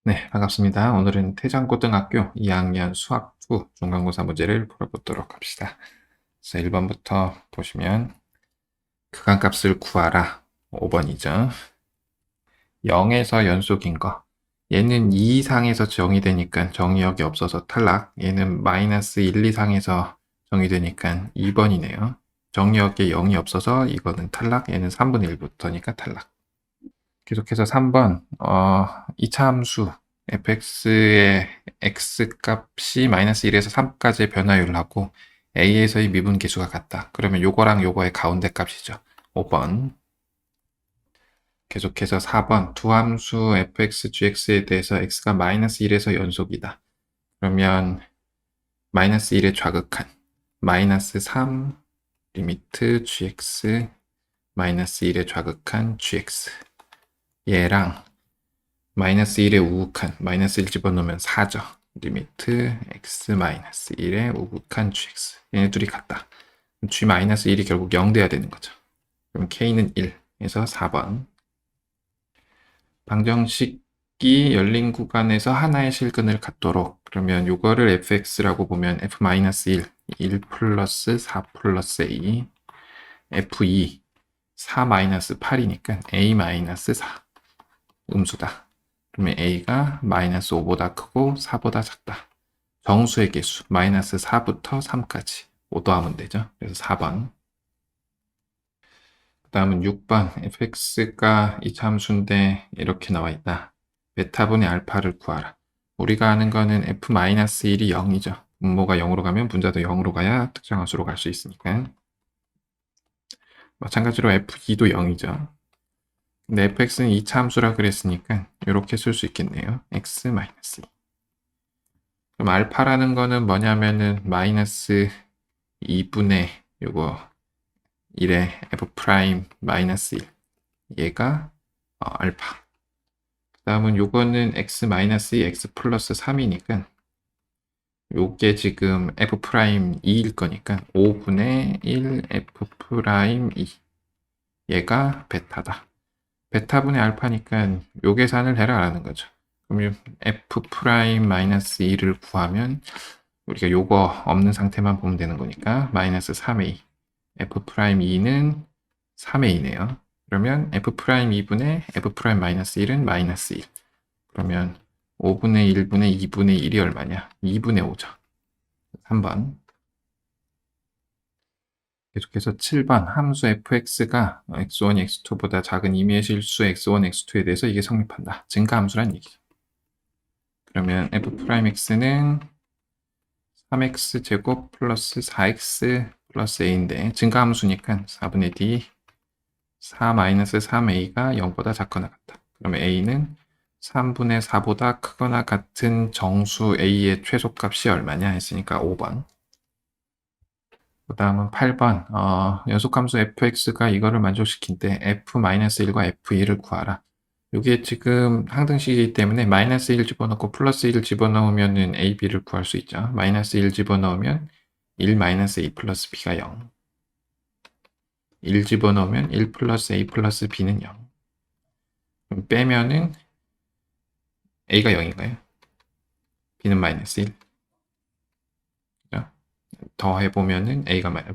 네, 반갑습니다. 오늘은 태장고등학교 2학년 수학 2 중간고사 문제를 풀어보도록 합시다. 그래서 1번부터 보시면 극한값을 구하라. 5번이죠. 0에서 연속인 거. 얘는 2 이상에서 정의되니까 정의역이 없어서 탈락. 얘는 마이너스 1 이상에서 정의되니까 2번이네요. 정의역에 0이 없어서 이거는 탈락. 얘는 3분의 1부터니까 탈락. 계속해서 3번, 2차 함수 fx의 x값이 마이너스 1에서 3까지의 변화율을 하고 a에서의 미분 계수가 같다. 그러면 요거랑 요거의 가운데 값이죠. 5번. 계속해서 4번, 두 함수 fx, gx에 대해서 x가 마이너스 1에서 연속이다. 그러면 마이너스 1의 좌극한 마이너스 3 리미트 gx 마이너스 1의 좌극한 gx 얘랑 마이너스 1의 우극한 마이너스 1 집어넣으면 4죠. 리미트 x 마이너스 1의 우극한 gx 얘네 둘이 같다. g 마이너스 1이 결국 0 돼야 되는 거죠. 그럼 k는 1에서 4번. 방정식이 열린 구간에서 하나의 실근을 갖도록 그러면 요거를 fx라고 보면 f 마이너스 1, 1 플러스 4 플러스 a f2 4 마이너스 8이니까 a 마이너스 4 음수다. 그러면 a가 마이너스 5보다 크고 4보다 작다. 정수의 개수 마이너스 4부터 3까지 5 더하면 되죠. 그래서 4번. 그 다음은 6번 fx가 이 함수인데 이렇게 나와 있다. 베타분의 알파를 구하라. 우리가 아는 거는 f-1이 0이죠. 분모가 0으로 가면 분자도 0으로 가야 특정함수로 갈 수 있으니까. 마찬가지로 f2도 0이죠. 근데 fx는 2차 함수라 그랬으니까 이렇게 쓸 수 있겠네요. x-2. 그럼 알파라는 거는 뭐냐면은 마이너스 2분의 요거 1의 f 프라임 마이너스 1 얘가 알파. 그 다음은 요거는 x 마이너스 2 x 플러스 3이니까 요게 지금 f 프라임 2일 거니까 5분의 1 f 프라임 2 얘가 베타다. 베타분의 알파니까 요 계산을 해라라는 거죠. 그럼 f 프라임 마이너스 2를 구하면 우리가 요거 없는 상태만 보면 되는 거니까 마이너스 3a f 프라임 2는 3a네요. 그러면 f 프라임 2분의 f 프라임 마이너스 1은 마이너스 1. 그러면 5분의 1분의 2분의 1이 얼마냐? 2분의 5죠. 3번. 계속해서 7번 함수 fx가 x1, x2보다 작은 임의의 실수 x1, x2에 대해서 이게 성립한다. 증가함수란 얘기죠. 그러면 f'x는 3x 제곱 플러스 4x 플러스 a인데 증가함수니까 4분의 d 4 마이너스 3a가 0보다 작거나 같다. 그러면 a는 3분의 4보다 크거나 같은 정수 a의 최소값이 얼마냐 했으니까 5번. 그 다음은 8번 연속함수 fx가 이거를 만족시킨대 f-1과 f2를 구하라. 이게 지금 항등식이기 때문에 마이너스 1 집어넣고 플러스 1 집어넣으면 a, b를 구할 수 있죠. 마이너스 1 집어넣으면 1 마이너스 a 플러스 b가 0. 1 집어넣으면 1 플러스 a 플러스 b는 0. 그럼 빼면은 a가 0인가요? b는 마이너스 1. 더해보면은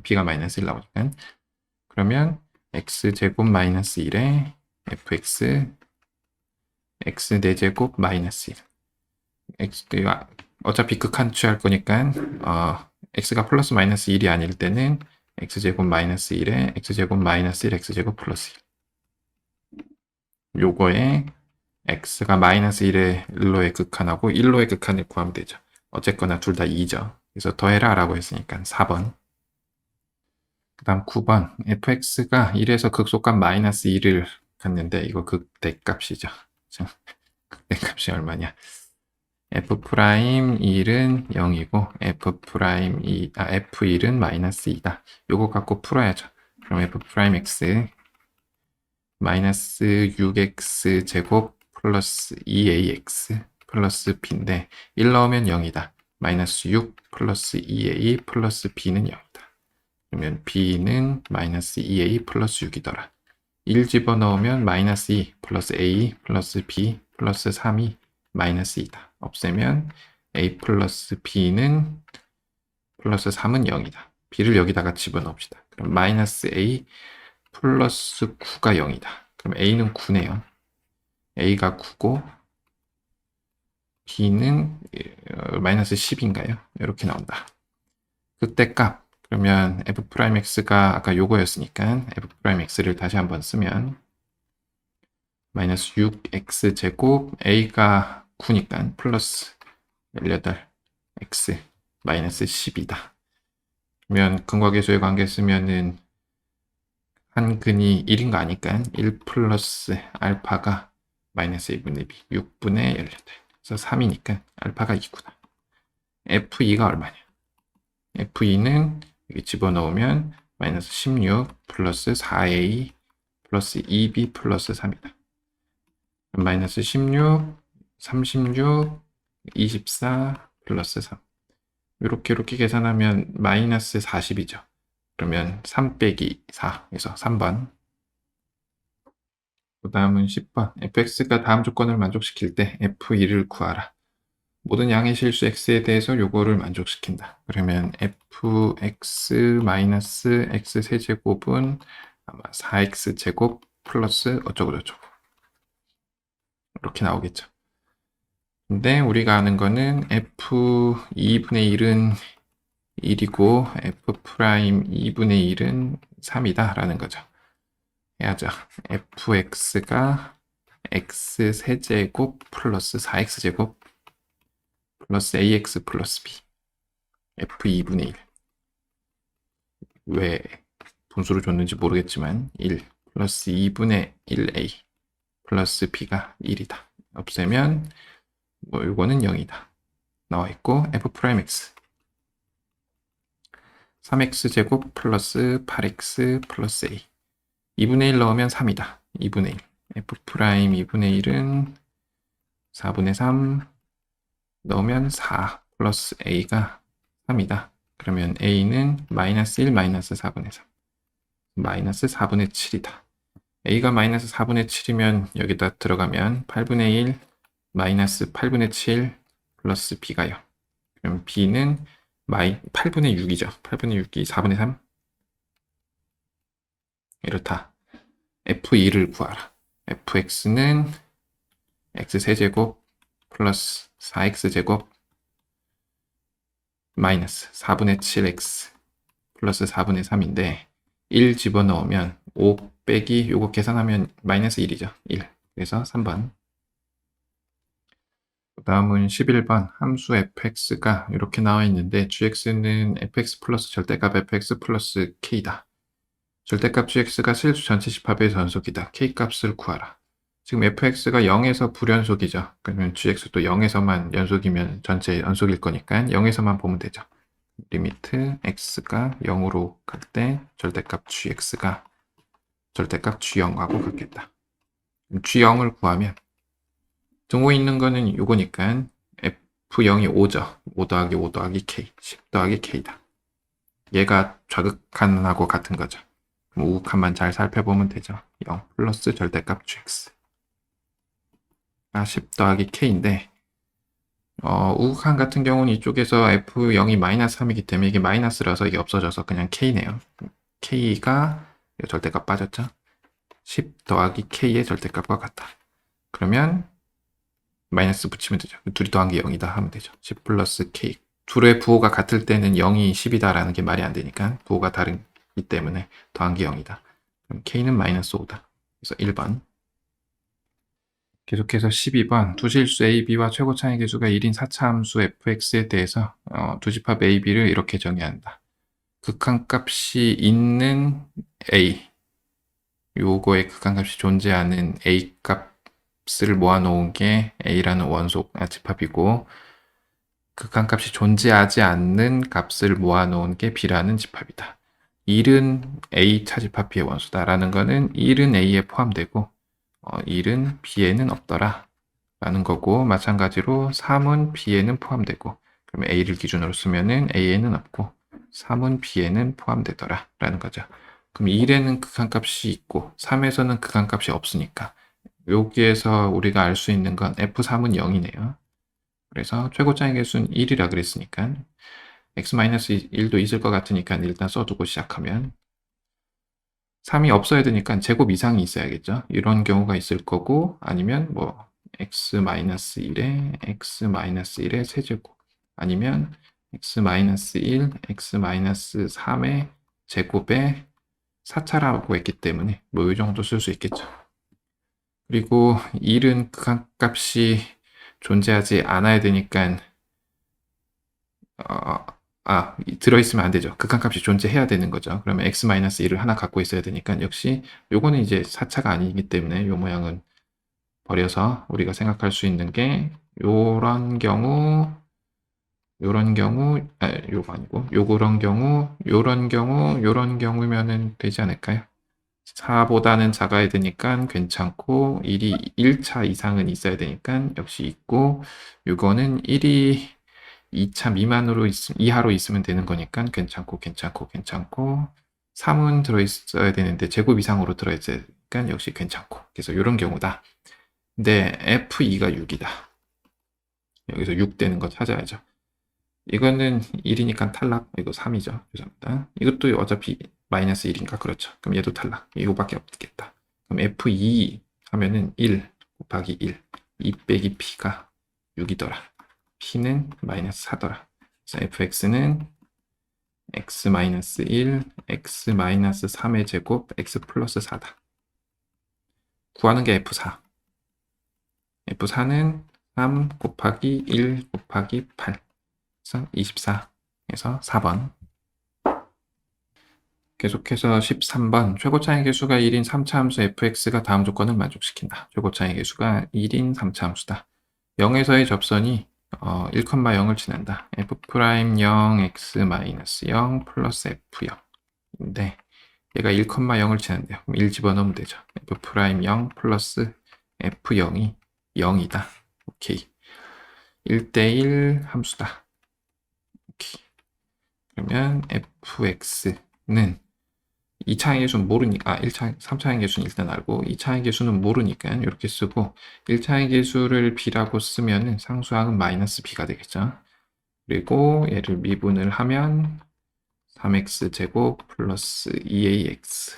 b가 마이너스 1 나오니까. 그러면 x제곱 마이너스 1에 fx x 4제곱 마이너스 1. 어차피 극한 취할 거니까 x가 플러스 마이너스 1이 아닐 때는 x제곱 마이너스 1에 x제곱 마이너스 1 x제곱 플러스 1. 요거에 x가 마이너스 1의 1로의 극한하고 1로의 극한을 구하면 되죠. 어쨌거나 둘 다 2죠. 그래서 더해라 라고 했으니까 4번. 그 다음 9번 fx가 1에서 극소값 마이너스 2를 갖는데 이거 극대값이죠. 극대값이 얼마냐? f 프라임 1은 0이고 f1은 마이너스 2다. 요거 갖고 풀어야죠. 그럼 f 프라임 x 마이너스 6x 제곱 플러스 2ax 플러스 b인데 1 넣으면 0이다. 마이너스 6 플러스 2a 플러스 b는 0이다. 그러면 b는 마이너스 2a 플러스 6이더라. 1 집어넣으면 마이너스 2 플러스 a 플러스 b 플러스 3이 마이너스 2다. 없애면 a 플러스 b는 플러스 3은 0이다. b를 여기다가 집어넣읍시다. 그럼 마이너스 a 플러스 9가 0이다. 그럼 a는 9네요. a가 9고 b는 마이너스 10인가요? 이렇게 나온다. 그때 값, 그러면 f'x가 아까 요거였으니까 f'x를 다시 한번 쓰면 마이너스 6x 제곱 a가 9니까 플러스 18x 마이너스 10이다. 그러면 근과 계수의 관계 쓰면은 한 근이 1인 거 아니까 1 플러스 알파가 마이너스 2분의 b 6분의 18 그래서 3이니까 알파가 2구나. f2가 얼마냐? f2는 여기 집어넣으면 마이너스 16 플러스 4a 플러스 2b 플러스 3이다. 마이너스 16, 36, 24 플러스 3 이렇게 계산하면 마이너스 40이죠. 그러면 3 빼기 4 그래서 3번. 그 다음은 10번 fx가 다음 조건을 만족시킬 때 f2를 구하라. 모든 양의 실수 x에 대해서 요거를 만족시킨다. 그러면 fx 마이너스 x 세제곱은 아마 4x 제곱 플러스 어쩌고저쩌고 이렇게 나오겠죠. 근데 우리가 아는 거는 f2분의 1은 1이고 f'2분의 1은 3이다 라는 거죠. 해야죠. fx가 x 세제곱 플러스 4x 제곱 플러스 ax 플러스 b f2분의 1 왜 분수로 줬는지 모르겠지만 1 플러스 2분의 1a 플러스 b가 1이다. 없애면 뭐 이거는 0이다. 나와 있고 f'x 3x 제곱 플러스 8x 플러스 a 2분의 1 넣으면 3이다. 2분의 1 f'2분의 1은 4분의 3 넣으면 4 플러스 a가 3이다. 그러면 a는 마이너스 1 마이너스 4분의 3 마이너스 4분의 7이다. a가 마이너스 4분의 7이면 여기다 들어가면 8분의 1 마이너스 8분의 7 플러스 b가 0. 그럼 b는 8분의 6이죠. 8분의 6이 4분의 3 이렇다. f2를 구하라. fx는 x세제곱 플러스 4x제곱 마이너스 4분의 7x 플러스 4분의 3인데 1 집어넣으면 5 빼기 요거 계산하면 마이너스 1이죠. 1. 그래서 3번. 그 다음은 11번 함수 fx가 이렇게 나와 있는데 gx는 fx 플러스 절대값 fx 플러스 k다. 절대값 gx가 실수 전체 집합의 전속이다. k값을 구하라. 지금 fx가 0에서 불연속이죠. 그러면 gx도 0에서만 연속이면 전체 연속일 거니까 0에서만 보면 되죠. 리미트 x가 0으로 갈 때 절대값 gx가 절대값 g0하고 같겠다. g0을 구하면 등호에 있는 거는 요거니까 f0이 5죠. 5 더하기 5 더하기 k 10 더하기 k다. 얘가 좌극한하고 같은 거죠. 그럼 우극한만 잘 살펴보면 되죠. 0 플러스 절대값 gx 10 더하기 k인데 우극한 같은 경우는 이쪽에서 f0이 마이너스 3이기 때문에 이게 마이너스라서 이게 없어져서 그냥 k네요. k가 절대값 빠졌죠. 10 더하기 k의 절대값과 같다. 그러면 마이너스 붙이면 되죠. 둘이 더한 게 0이다 하면 되죠. 10 플러스 k. 둘의 부호가 같을 때는 0이 10이다 라는 게 말이 안 되니까 부호가 다르기 때문에 더한 게 0이다. 그럼 k는 마이너스 5다. 그래서 1번. 계속해서 12번 두 실수 a, b와 최고 차이 계수가 1인 4차 함수 fx에 대해서 두 집합 a, b를 이렇게 정의한다. 극한값이 있는 a 요거의 극한값이 존재하는 a 값을 모아놓은 게 a라는 원소 집합이고 극한값이 존재하지 않는 값을 모아놓은 게 b라는 집합이다. 1은 a 차집합 b의 원소다라는 거는 1은 a에 포함되고 1은 b에는 없더라 라는 거고 마찬가지로 3은 b에는 포함되고 그러면 a를 기준으로 쓰면은 a에는 없고 3은 b에는 포함되더라 라는 거죠. 그럼 1에는 극한값이 있고 3에서는 극한값이 없으니까 여기에서 우리가 알 수 있는 건 F3은 0이네요. 그래서 최고차의 개수는 1이라 그랬으니까 x-1도 있을 것 같으니까 일단 써두고 시작하면 3이 없어야 되니까 제곱 이상이 있어야겠죠. 이런 경우가 있을 거고 아니면 뭐 x-1에 x-1의 세제곱 아니면 x-1, x-3의 제곱의 4차라고 했기 때문에 뭐 이 정도 쓸 수 있겠죠. 그리고 1은 극한값이 존재하지 않아야 되니까 들어있으면 안 되죠. 극한값이 존재해야 되는 거죠. 그러면 x-1을 하나 갖고 있어야 되니까 역시 요거는 이제 4차가 아니기 때문에 요 모양은 버려서 우리가 생각할 수 있는 게 요런 경우 요거 아니고 요런 경우 요런 경우면은 되지 않을까요? 4보다는 작아야 되니까 괜찮고 1이 1차 이상은 있어야 되니까 역시 있고 요거는 1이 2차 이하로 있으면 되는 거니까 괜찮고 3은 들어있어야 되는데 제곱 이상으로 들어있으니까 역시 괜찮고 그래서 이런 경우다. 근데 F2가 6이다. 여기서 6 되는 거 찾아야죠. 이거는 1이니까 탈락. 이거 3이죠. 죄송합니다. 이것도 어차피 마이너스 1인가? 그렇죠. 그럼 얘도 탈락. 이거밖에 없겠다. 그럼 F2 하면은 1 곱하기 1. 2 빼기 P가 6이더라. P는 마이너스 4더라. 그래서 fx는 x-1, x-3의 제곱, x 플러스 4다. 구하는 게 F4. F4는 3 곱하기 1 곱하기 8. 그래서 24에서 4번. 계속해서 13번. 최고차의 개수가 1인 3차 함수 fx가 다음 조건을 만족시킨다. 최고차의 개수가 1인 3차 함수다. 0에서의 접선이 1,0을 지난다. f'0 x-0 플러스 f0인데 얘가 1,0을 지난대요. 그럼 1 집어넣으면 되죠. f'0 플러스 f0이 0이다. 오케이. 1대1 함수다. 오케이. 그러면 fx는 2차의 개수는 모르니까 3차의 개수는 일단 알고 2차의 개수는 모르니까 이렇게 쓰고 1차의 개수를 b라고 쓰면 상수항은 마이너스 b가 되겠죠. 그리고 얘를 미분을 하면 3x제곱 플러스 2ax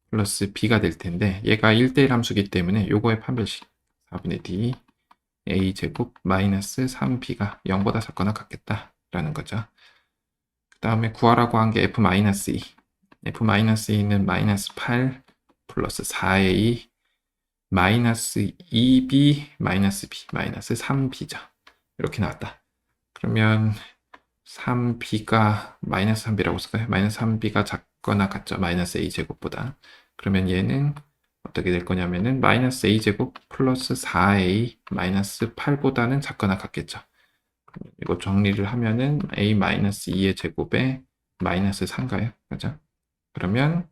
플러스 b가 될 텐데 얘가 1대1 함수기 때문에 요거의 판별식 4분의 d a제곱 마이너스 3b가 0보다 작거나 같겠다라는 거죠. 그 다음에 구하라고 한 게 f-2 f-2는 마이너스 8 플러스 4a 마이너스 2b 마이너스 b 마이너스 3b죠. 이렇게 나왔다. 그러면 3b가 마이너스 3b라고 쓸까요? 마이너스 3b가 작거나 같죠. 마이너스 a제곱보다. 그러면 얘는 어떻게 될 거냐면은 마이너스 a제곱 플러스 4a 마이너스 8보다는 작거나 같겠죠. 이거 정리를 하면은 a 마이너스 2의 제곱에 마이너스 4인가요? 그죠? 그러면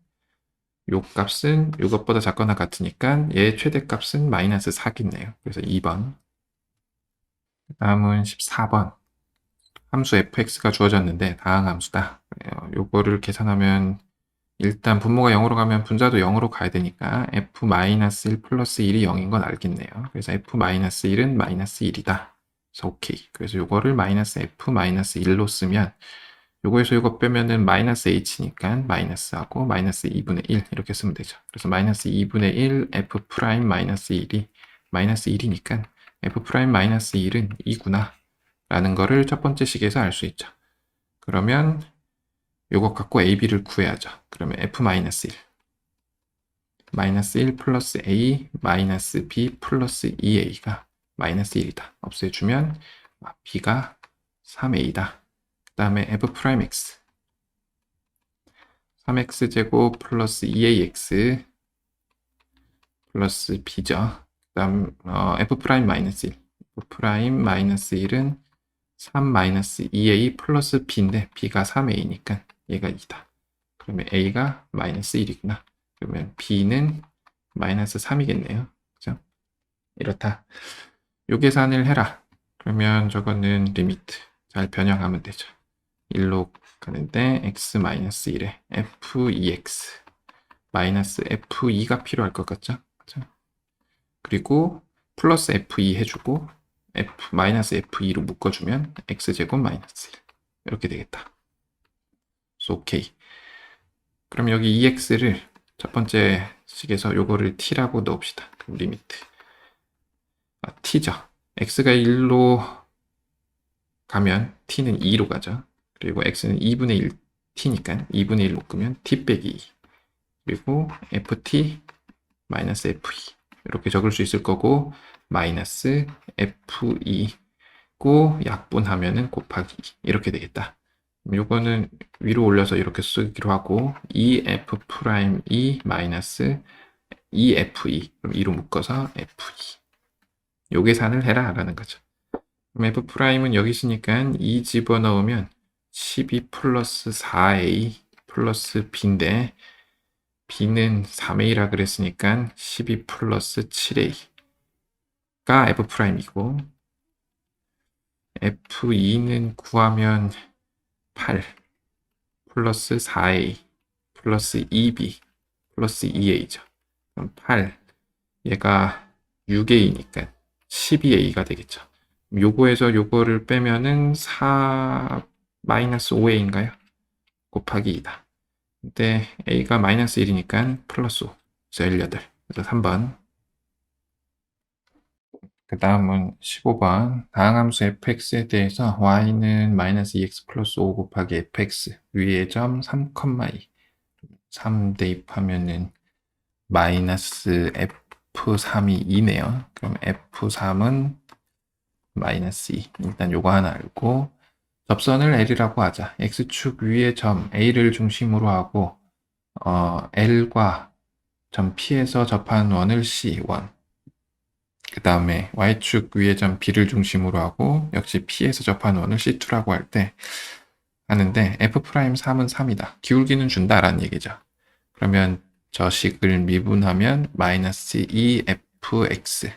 요 값은 이것보다 작거나 같으니까 얘의 최대값은 마이너스 4겠네요. 그래서 2번. 다음은 14번. 함수 fx가 주어졌는데 다항 함수다. 요거를 계산하면 일단 분모가 0으로 가면 분자도 0으로 가야 되니까 f-1 플러스 1이 0인 건 알겠네요. 그래서 f-1은 마이너스 1이다. 그래서 오케이. 그래서 요거를 마이너스 f-1로 쓰면 요거에서 요거 빼면은 마이너스 h니까 마이너스하고 마이너스 2분의 1 이렇게 쓰면 되죠. 그래서 마이너스 2분의 1 f 프라임 마이너스 1이 마이너스 1이니까 f 프라임 마이너스 1은 2구나 라는 거를 첫 번째 식에서 알 수 있죠. 그러면 요것 갖고 a, b를 구해야죠. 그러면 f 마이너스 1 마이너스 1 플러스 a 마이너스 b 플러스 2a가 마이너스 1이다. 없애주면 b가 3a다. 그 다음에 f 프라임 x 3x제곱 플러스 2ax 플러스 b죠. 그 다음 f 프라임 마이너스 1 f 프라임 마이너스 1은 3 마이너스 2a 플러스 b인데 b가 3a니까 얘가 2다. 그러면 a가 마이너스 1이구나. 그러면 b는 마이너스 3이겠네요. 그죠? 이렇다. 요 계산을 해라. 그러면 저거는 리미트 잘 변형하면 되죠. 1로 가는데 x-1에 f2x 마이너스 f2가 필요할 것 같죠? 그죠? 그리고 플러스 F2 해주고 마이너스 F2로 묶어주면 X제곱 마이너스 1 이렇게 되겠다. 그래서 오케이. 그럼 여기 EX를 첫 번째 식에서 요거를 T라고 넣읍시다. 그럼 리미트 T죠. X가 1로 가면 T는 2로 가죠. 그리고 X는 2분의 1 T니까 2분의 1 묶으면 T 빼기 2 그리고 FT 마이너스 F2 이렇게 적을 수 있을 거고 마이너스 F2고 약분하면은 곱하기 2 이렇게 되겠다. 요거는 위로 올려서 이렇게 쓰기로 하고 EF'2 마이너스 EF2 그럼 2로 묶어서 F2 요 계산을 해라 라는 거죠. 그럼 F'은 여기 있으니까 2 집어넣으면 12 플러스 4A 플러스 B인데 B는 3A라 그랬으니까 12 플러스 7A가 F'이고 F2는 구하면 8 플러스 4A 플러스 2B 플러스 2A죠. 그럼 8 얘가 6A니까 12A가 되겠죠. 요거에서 요거를 빼면은 4 마이너스 5A인가요? 곱하기 2다. 근데 A가 마이너스 1이니까 플러스 5. 그래서 18. 그래서 3번. 그 다음은 15번. 다항함수 fx에 대해서 y는 마이너스 2x 플러스 5 곱하기 fx 위의 점 3,2 3 대입하면은 마이너스 f3이 2네요. 그럼 f3은 마이너스 2. 일단 요거 하나 알고 접선을 L이라고 하자. x축 위의 점 A를 중심으로 하고 L과 점 P에서 접한 원을 C1 그 다음에 Y축 위의 점 B를 중심으로 하고 역시 P에서 접한 원을 C2라고 할 때 하는데 F'3은 3이다. 기울기는 준다라는 얘기죠. 그러면 저 식을 미분하면 마이너스 2fx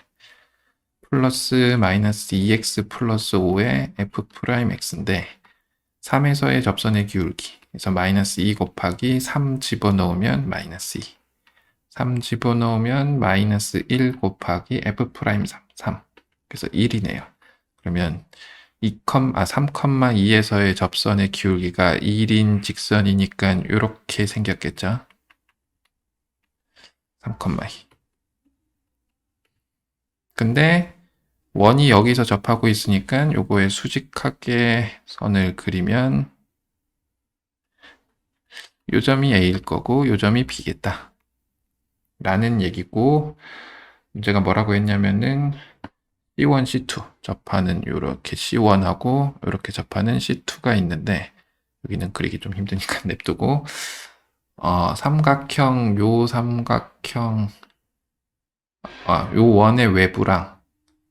플러스 마이너스 2x 플러스 5의 f'x인데 3에서의 접선의 기울기 그래서 마이너스 2 곱하기 3 집어넣으면 마이너스 2 3 집어넣으면 마이너스 1 곱하기 f'3 3 그래서 1이네요. 그러면 3,2에서의 접선의 기울기가 1인 직선이니까 이렇게 생겼겠죠. 3,2 근데 원이 여기서 접하고 있으니까 요거에 수직하게 선을 그리면 요 점이 A일 거고 요 점이 B겠다 라는 얘기고 문제가 뭐라고 했냐면은 C1, C2 접하는 요렇게 C1하고 요렇게 접하는 C2가 있는데 여기는 그리기 좀 힘드니까 냅두고 삼각형 요 원의 외부랑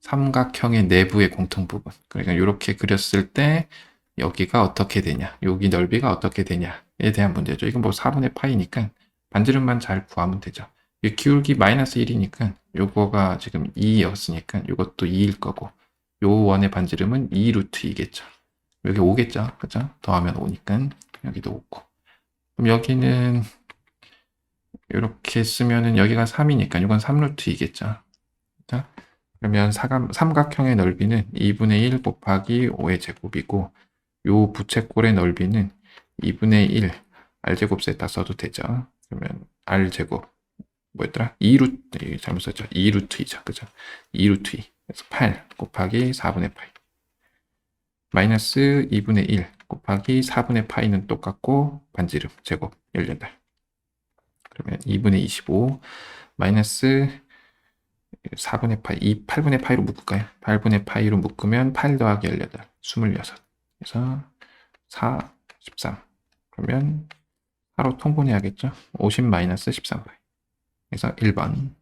삼각형의 내부의 공통 부분 그러니까 이렇게 그렸을 때 여기가 어떻게 되냐 여기 넓이가 어떻게 되냐에 대한 문제죠. 이건 뭐 4분의 파이니까 반지름만 잘 구하면 되죠. 이 기울기 마이너스 1이니까 요거가 지금 2였으니까 요것도 2일 거고 요 원의 반지름은 2 루트 2겠죠. 여기 5겠죠. 그죠? 더하면 5니까 여기도 5고 그럼 여기는 이렇게 쓰면은 여기가 3이니까 이건 3 루트 2겠죠. 자, 그러면 삼각형의 넓이는 2분의 1 곱하기 5의 제곱이고 요 부채꼴의 넓이는 2분의 1 r제곱 셋다 써도 되죠. 그러면 r제곱 뭐였더라? 2루트 잘못 썼죠. 2루트 2죠. 그죠? 2루트 2 그래서 8 곱하기 4분의 파이 마이너스 2분의 1 곱하기 4분의 파이는 똑같고 반지름 제곱 18 그러면 2분의 25 마이너스 4분의 파이, 8분의 파이로 묶을까요? 8분의 파이로 묶으면 8 더하기 18, 26. 그래서 4, 13. 그러면 4로 통분해야겠죠? 50 마이너스 13파이. 그래서 1번.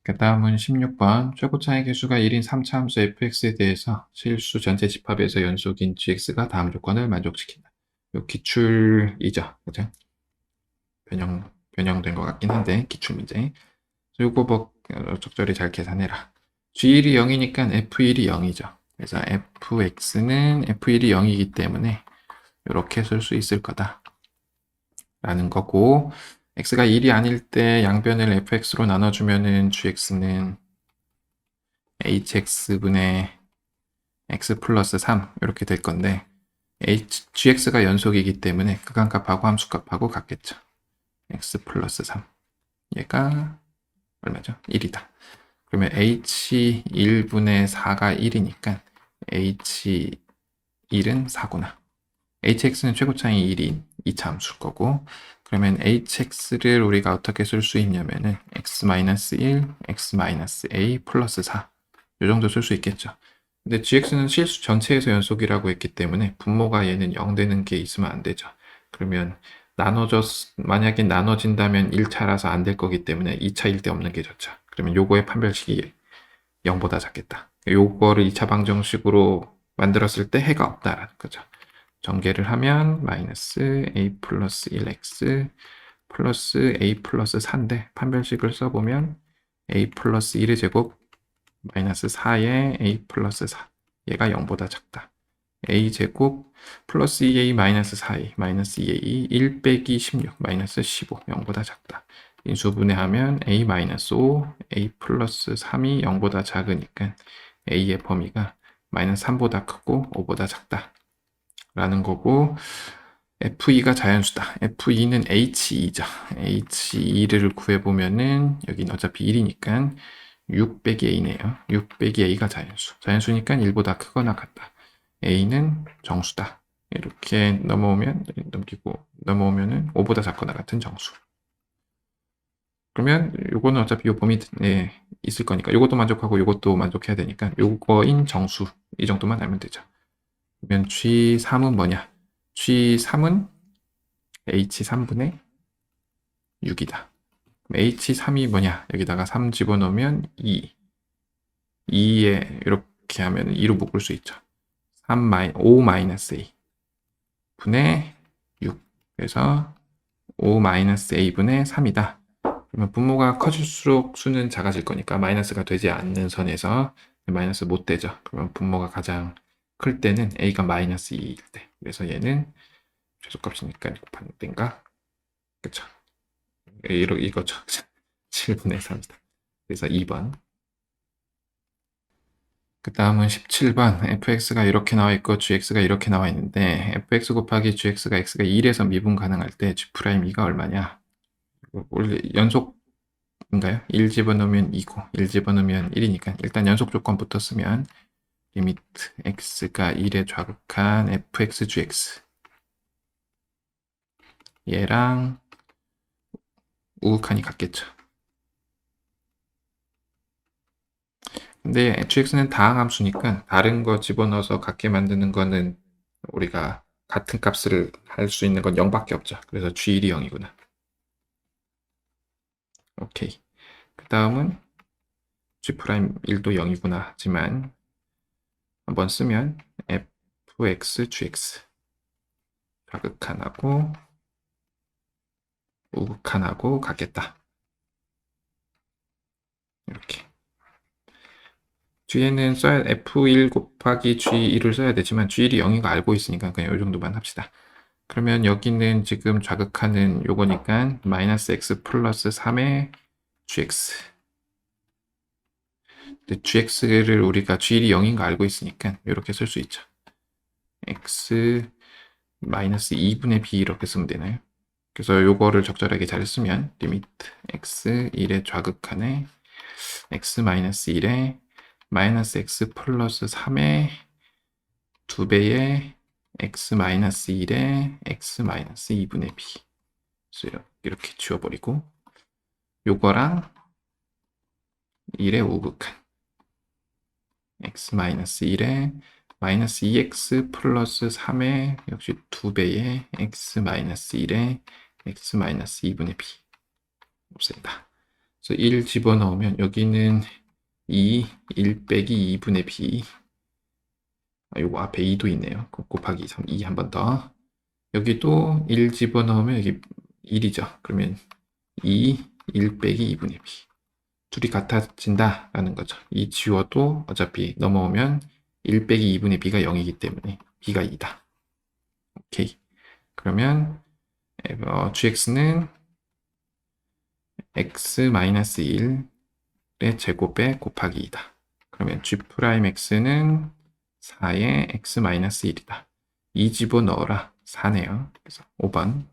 그 다음은 16번. 최고차의 개수가 1인 3차 함수 fx에 대해서 실수 전체 집합에서 연속인 gx가 다음 조건을 만족시킨다. 요 기출이죠. 그죠? 변형된 것 같긴 한데, 기출 문제. 요거 뭐 적절히 잘 계산해라. G1이 0이니까 F1이 0이죠. 그래서 fx는 F1이 0이기 때문에 이렇게 쓸 수 있을 거다. 라는 거고 x가 1이 아닐 때 양변을 fx로 나눠주면은 gx는 hx분의 x 플러스 3 이렇게 될 건데 gx가 연속이기 때문에 극한값하고 함수값하고 같겠죠. x 플러스 3 얘가 얼마죠? 1이다. 그러면 h1분의 4가 1이니까 h1은 4구나. hx는 최고차이 1인 2차 함수일 거고 그러면 hx를 우리가 어떻게 쓸 수 있냐면은 x-1, x-a 플러스 4 이 정도 쓸 수 있겠죠. 근데 gx는 실수 전체에서 연속이라고 했기 때문에 분모가 얘는 0 되는 게 있으면 안 되죠. 그러면 만약에 나눠진다면 1차라서 안 될 거기 때문에 2차일 때 없는 게 좋죠. 그러면 요거의 판별식이 0보다 작겠다. 요거를 2차 방정식으로 만들었을 때 해가 없다라는 거죠. 전개를 하면 마이너스 a 플러스 1x 플러스 a 플러스 4인데 판별식을 써보면 a 플러스 1의 제곱 마이너스 4의 a 플러스 4 얘가 0보다 작다. a 제곱 플러스 2a 마이너스 4a 마이너스 2a 1 빼기 16 마이너스 15 0보다 작다. 인수분해하면 a 마이너스 5 a 플러스 3이 0보다 작으니까 a의 범위가 마이너스 3보다 크고 5보다 작다 라는 거고 f2가 자연수다. f2는 h2죠. h2를 구해보면은 여기는 어차피 1이니까 6 빼기 a네요. 6 빼기 a가 자연수. 자연수니까 1보다 크거나 같다. a는 정수다. 이렇게 넘어오면은 5보다 작거나 같은 정수. 그러면 요거는 어차피 요 범위 내에 있을 거니까 요것도 만족하고 요것도 만족해야 되니까 요거인 정수 이 정도만 알면 되죠. 그러면 G3은 뭐냐? G3은 H3분의 6이다. H3이 뭐냐? 여기다가 3 집어넣으면 2. 2에 이렇게 하면 2로 묶을 수 있죠. 5 마이너스 A 분의 6. 그래서 5 마이너스 A분의 3이다. 그러면 분모가 커질수록 수는 작아질 거니까 마이너스가 되지 않는 선에서 마이너스 못 되죠. 그러면 분모가 가장 클 때는 A가 마이너스 2일 때. 그래서 얘는 최소값이니까 곱하는 때인가? 그쵸. 이거죠. 7분의 3이다. 그래서 2번. 그 다음은 17번. fx가 이렇게 나와 있고 gx가 이렇게 나와 있는데 fx 곱하기 gx가 x가 1에서 미분 가능할 때 g'2가 얼마냐? 원래 연속인가요? 1 집어넣으면 2고 1 집어넣으면 1이니까 일단 연속 조건부터 쓰면 리미트 x가 1에 좌극한 fx gx 얘랑 우극한이 같겠죠. 근데 gx는 다항함수니까 다른 거 집어넣어서 같게 만드는 거는 우리가 같은 값을 할 수 있는 건 0밖에 없죠. 그래서 g1이 0이구나. 오케이. 그 다음은 g'1도 0이구나 하지만 한번 쓰면 fx gx 좌극한하고 우극한하고 같겠다. 이렇게. 뒤에는 f1 곱하기 g1을 써야 되지만 g1이 0인 거 알고 있으니까 그냥 이 정도만 합시다. 그러면 여기는 지금 좌극하는 요거니까 마이너스 x 플러스 3의 gx. 근데 gx를 우리가 g1이 0인 거 알고 있으니까 이렇게 쓸 수 있죠. x 마이너스 2분의 b 이렇게 쓰면 되나요? 그래서 요거를 적절하게 잘 쓰면 리미트 x 1의 좌극한에 x 마이너스 1에 마이너스 x 플러스 3의 2배의 x 마이너스 1에 x 마이너스 2분의 b 이렇게 지워버리고 요거랑 1의 우극한 x 마이너스 1에 마이너스 2x 플러스 3의 역시 2배의 x 마이너스 1에 x 마이너스 2분의 b 없앤다. 그래서 1 집어넣으면 여기는 1 빼기 2분의 b 요거 앞에 2도 있네요. 곱하기 3, 2 한 번 더. 여기도 1 집어넣으면 여기 1이죠. 그러면 1 빼기 2분의 b. 둘이 같아진다 라는 거죠. 이 지워도 어차피 넘어오면 1 빼기 2분의 b가 0이기 때문에 b가 2다. 오케이. 그러면 gx는 x-1의 제곱에 곱하기 2다. 그러면 g'x는 4의 x-1이다. 2 집어넣어라. 4네요. 그래서 5번.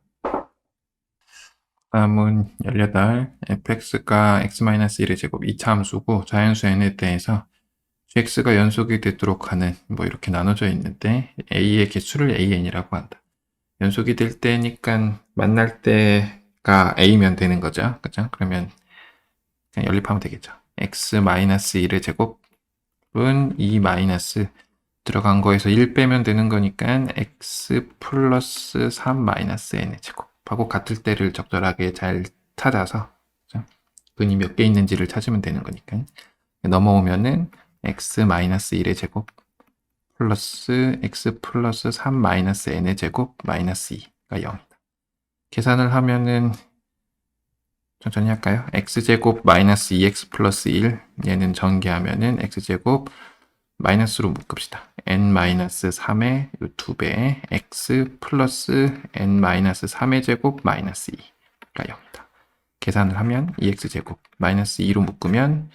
다음은 18. fx가 x-1의 제곱 2차 함수고 자연수 n에 대해서 gx가 연속이 되도록 하는 뭐 이렇게 나눠져 있는데 a의 개수를 an이라고 한다. 연속이 될 때니까 만날 때가 a면 되는 거죠. 그죠? 그러면 그냥 연립하면 되겠죠. x-1의 제곱은 2 마이너스 들어간 거에서 1 빼면 되는 거니까 x 플러스 3 마이너스 n의 제곱하고 같을 때를 적절하게 잘 찾아서 그죠? 근이 몇 개 있는지를 찾으면 되는 거니까 넘어오면은 x-1의 제곱 플러스 x 플러스 3 마이너스 n의 제곱 마이너스 2가 0이다. 계산을 하면은 천천히 할까요? x제곱 마이너스 2x 플러스 1 얘는 전개하면은 x제곱 마이너스로 묶읍시다. n-3의 2배 x 플러스 n-3의 제곱 마이너스 2가 0이다. 계산을 하면 2x제곱 마이너스 2로 묶으면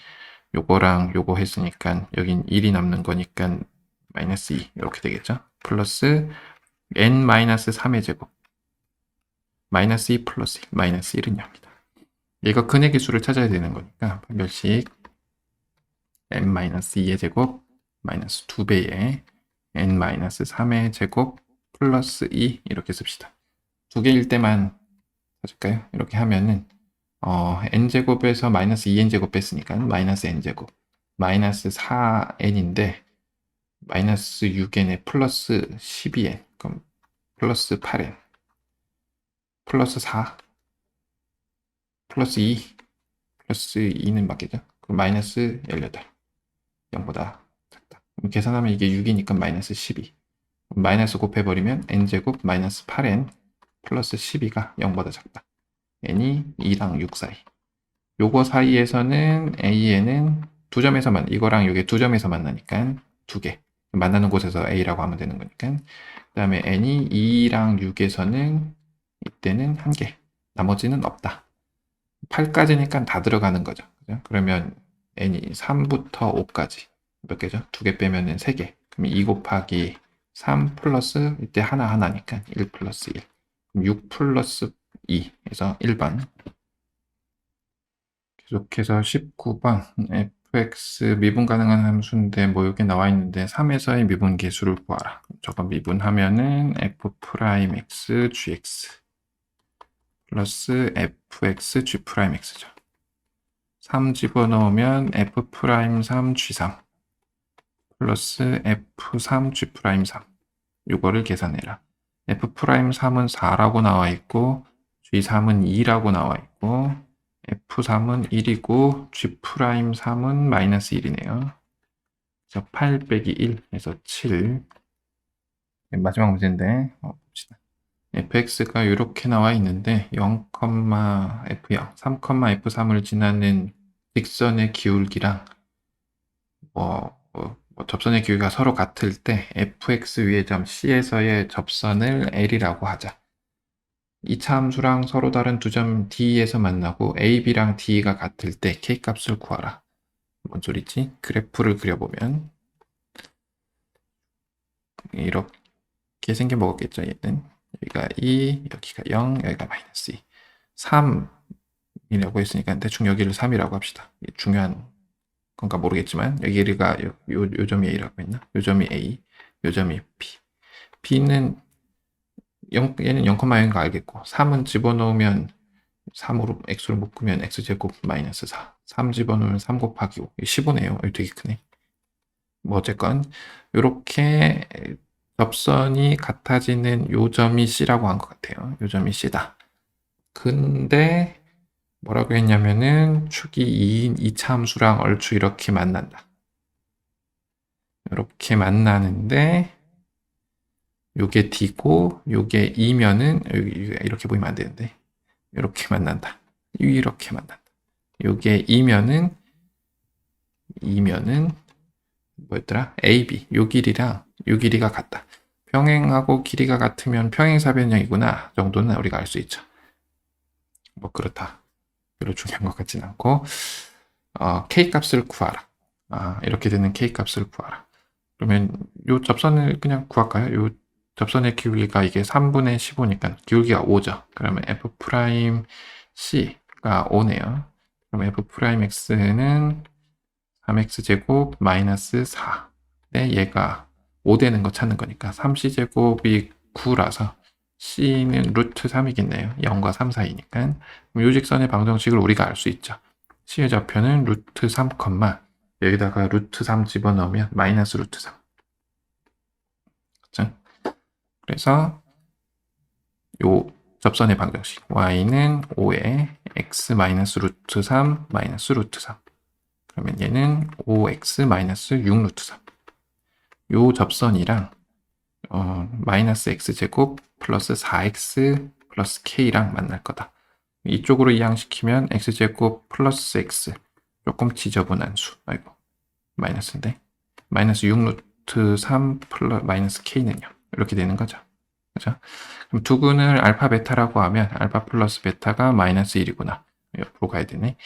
요거랑 요거 했으니까 여긴 1이 남는 거니까 마이너스 2 이렇게 되겠죠. 플러스 n-3의 제곱 마이너스 2 플러스 1 마이너스 1은 0이다. 얘가 근의 개수를 찾아야 되는 거니까 판별식 n-2의 제곱 마이너스 2배의 n-3의 제곱 플러스 2 이렇게 씁시다. 두 개일 때만 찾을까요? 이렇게 하면은 n제곱에서 마이너스 2n제곱 뺐으니까 마이너스 n제곱 마이너스 4n인데 마이너스 6n에 플러스 12n 그럼 플러스 8n 플러스 4 플러스 2 플러스 2는 맞겠죠? 그럼 마이너스 18 0보다 작다. 그럼 계산하면 이게 6이니까 마이너스 12 마이너스 곱해버리면 n제곱 마이너스 8n 플러스 12가 0보다 작다. n이 2랑 6 사이. 요거 사이에서는 a는 두 점에서만 이거랑 요게 두 점에서 만나니까 두 개. 만나는 곳에서 a라고 하면 되는 거니까. 그 다음에 n이 2랑 6에서는 이때는 한 개. 나머지는 없다. 8까지니까 다 들어가는 거죠. 그죠? 그러면 n이 3부터 5까지 몇 개죠? 두 개 빼면은 3개. 그럼 2 곱하기 3 플러스 이때 하나니까 1 플러스 1. 그럼 6 플러스 2 해서 1번. 계속해서 19번 fx 미분 가능한 함수인데 뭐 여기 나와 있는데 3에서의 미분 계수를 구하라. 저거 미분하면은 f'x gx 플러스 fx g'x죠. 3 집어넣으면 f'3 g3 플러스 f3 g'3 이거를 계산해라. f'3은 4라고 나와 있고 g3은 2라고 나와 있고 f3은 1이고 g'3은 마이너스 1이네요. 그래서 8 빼기 1 해서 7 마지막 문제인데 봅시다. fx가 이렇게 나와 있는데 0,f0, 3,f3을 지나는 직선의 기울기랑 접선의 기울기가 서로 같을 때 fx 위의 점 C에서의 접선을 L이라고 하자. 2차 함수랑 서로 다른 두 점 D에서 만나고 A, B랑 D가 같을 때 K값을 구하라. 뭔 소리지? 그래프를 그려보면 이렇게 생겨먹었겠죠, 얘는. 여기가 2, 여기가 0, 여기가 마이너스 2. 3이라고 했으니까 대충 여기를 3이라고 합시다. 이게 중요한 건가 모르겠지만 여기가 요 점이 A라고 했나? 요 점이 A, 요 점이 B. B는 0, 얘는 0,0인 거 알겠고 3은 집어넣으면 3으로 x로 묶으면 x제곱 마이너스 4. 3 집어넣으면 3 곱하기 5. 15네요. 되게 크네. 뭐 어쨌건 이렇게 접선이 같아지는 요 점이 C라고 한 것 같아요. 요 점이 C다. 근데 뭐라고 했냐면은 축이 2인 2차 함수랑 얼추 이렇게 만난다. 이렇게 만나는데 요게 D고 요게 E면은 이렇게 보이면 안 되는데 이렇게 만난다. 이렇게 만난다. 요게 E면은 뭐였더라? AB 요 길이랑 요 길이가 같다. 평행하고 길이가 같으면 평행사변형이구나 정도는 우리가 알 수 있죠. 뭐 그렇다. 별로 중요한 것 같진 않고, k 값을 구하라. 이렇게 되는 k 값을 구하라. 그러면 요 접선을 그냥 구할까요? 요 접선의 기울기가 이게 3분의 15니까 기울기가 5죠. 그러면 f 프라임 c가 5네요. 그럼 f 프라임 x는 3x 제곱 마이너스 4. 네, 얘가 5 되는 거 찾는 거니까 3c 제곱이 9라서 c는 루트 3이겠네요. 0과 3 사이니까. 그럼 요 직선의 방정식을 우리가 알 수 있죠. c의 좌표는 루트 3, 여기다가 루트 3 집어넣으면 마이너스 루트 3. 그렇죠? 그래서 요 접선의 방정식 y는 5에 x 마이너스 루트 3 마이너스 루트 3. 그러면 얘는 5x 마이너스 6 루트 3. 요 접선이랑 마이너스 x제곱 플러스 4x 플러스 k랑 만날 거다. 이쪽으로 이항시키면 x제곱 플러스 x 조금 지저분한 수. 아이고 마이너스인데 마이너스 6 루트 3 플러스 마이너스 k는요. 이렇게 되는 거죠. 그죠? 그럼 두근을 알파 베타라고 하면 알파 플러스 베타가 마이너스 1이구나. 옆으로 가야 되네.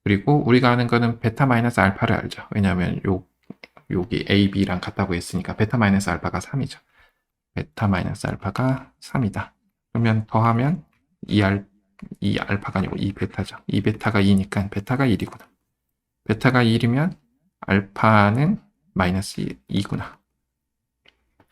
그리고 우리가 아는 거는 베타 마이너스 알파를 알죠. 왜냐하면 여기 A, B랑 같다고 했으니까 베타 마이너스 알파가 3이죠. 베타 마이너스 알파가 3이다. 그러면 더하면 이 알파가 아니고 이 베타죠. 이 베타가 2니까 베타가 1이구나. 베타가 1이면 알파는 마이너스 2구나.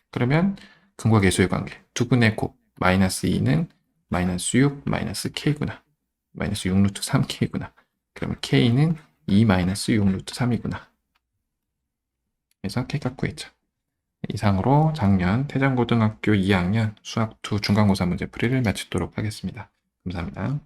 그러면 근과 계수의 관계. 두근의 곱 마이너스 2는 마이너스 6 마이너스 k구나. 마이너스 6 루트 3k구나. 그러면 k는 2 마이너스 6 루트 3이구나. 그래서 k값 구했죠. 이상으로 작년 태장고등학교 2학년 수학2 중간고사 문제풀이를 마치도록 하겠습니다. 감사합니다.